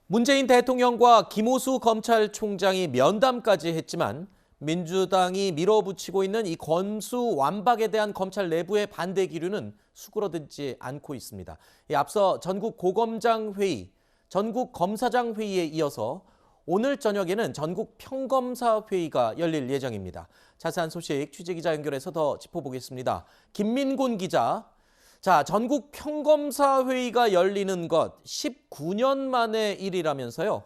문재인 대통령과 김호수 검찰총장이 면담까지 했지만 민주당이 밀어붙이고 있는 이 검수 완박에 대한 검찰 내부의 반대 기류는 수그러들지 않고 있습니다. 앞서 전국 고검장 회의, 전국 검사장 회의에 이어서 오늘 저녁에는 전국 평검사 회의가 열릴 예정입니다. 자세한 소식 취재기자 연결해서 더 짚어보겠습니다. 김민곤 기자. 자, 전국 평검사 회의가 열리는 것 19년 만의 일이라면서요?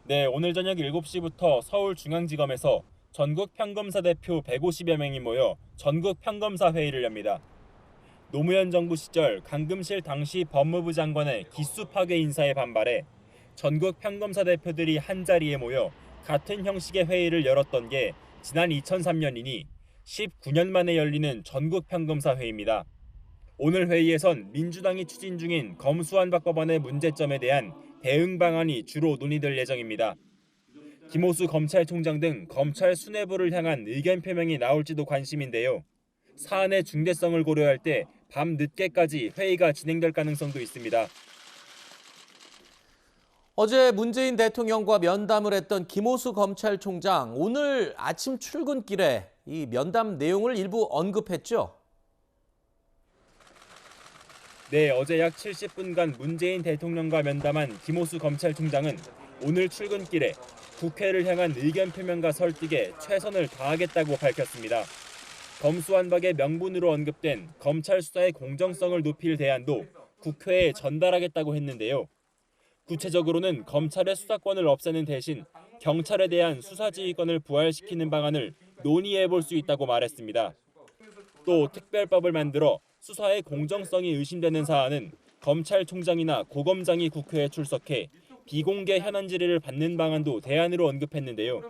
네, 오늘 저녁 7시부터 서울중앙지검에서 전국 평검사 대표 150여 명이 모여 전국 평검사 회의를 엽니다. 노무현 정부 시절 강금실 당시 법무부 장관의 기수 파괴 인사에 반발해 전국 평검사 대표들이 한자리에 모여 같은 형식의 회의를 열었던 게 지난 2003년이니 19년 만에 열리는 전국 평검사 회의입니다. 오늘 회의에선 민주당이 추진 중인 검수완박법안의 문제점에 대한 대응 방안이 주로 논의될 예정입니다. 김호수 검찰총장 등 검찰 수뇌부를 향한 의견 표명이 나올지도 관심인데요. 사안의 중대성을 고려할 때 밤 늦게까지 회의가 진행될 가능성도 있습니다. 어제 문재인 대통령과 면담을 했던 김호수 검찰총장, 오늘 아침 출근길에 이 면담 내용을 일부 언급했죠? 네, 어제 약 70분간 문재인 대통령과 면담한 김호수 검찰총장은 오늘 출근길에 국회를 향한 의견 표명과 설득에 최선을 다하겠다고 밝혔습니다. 검수완박의 명분으로 언급된 검찰 수사의 공정성을 높일 대안도 국회에 전달하겠다고 했는데요. 구체적으로는 검찰의 수사권을 없애는 대신 경찰에 대한 수사지휘권을 부활시키는 방안을 논의해 볼 수 있다고 말했습니다. 또 특별법을 만들어 수사의 공정성이 의심되는 사안은 검찰총장이나 고검장이 국회에 출석해 비공개 현안 질의를 받는 방안도 대안으로 언급했는데요.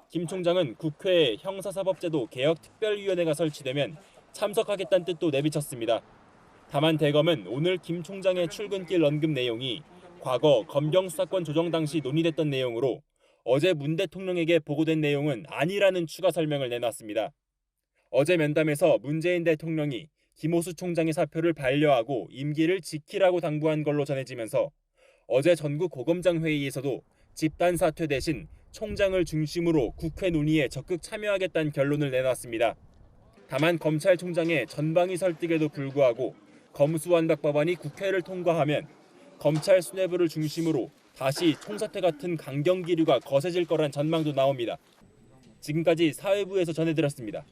김 총장은 국회에 형사사법제도 개혁특별위원회가 설치되면 참석하겠다는 뜻도 내비쳤습니다. 다만 대검은 오늘 김 총장의 출근길 언급 내용이 과거 검경 수사권 조정 당시 논의됐던 내용으로 어제 문 대통령에게 보고된 내용은 아니라는 추가 설명을 내놨습니다. 어제 면담에서 문재인 대통령이 김호수 총장의 사표를 반려하고 임기를 지키라고 당부한 걸로 전해지면서 어제 전국 고검장 회의에서도 집단 사퇴 대신 총장을 중심으로 국회 논의에 적극 참여하겠다는 결론을 내놨습니다. 다만 검찰총장의 전방위 설득에도 불구하고 검수완박 법안이 국회를 통과하면 검찰 수뇌부를 중심으로 다시 총사퇴 같은 강경 기류가 거세질 거란 전망도 나옵니다. 지금까지 사회부에서 전해드렸습니다.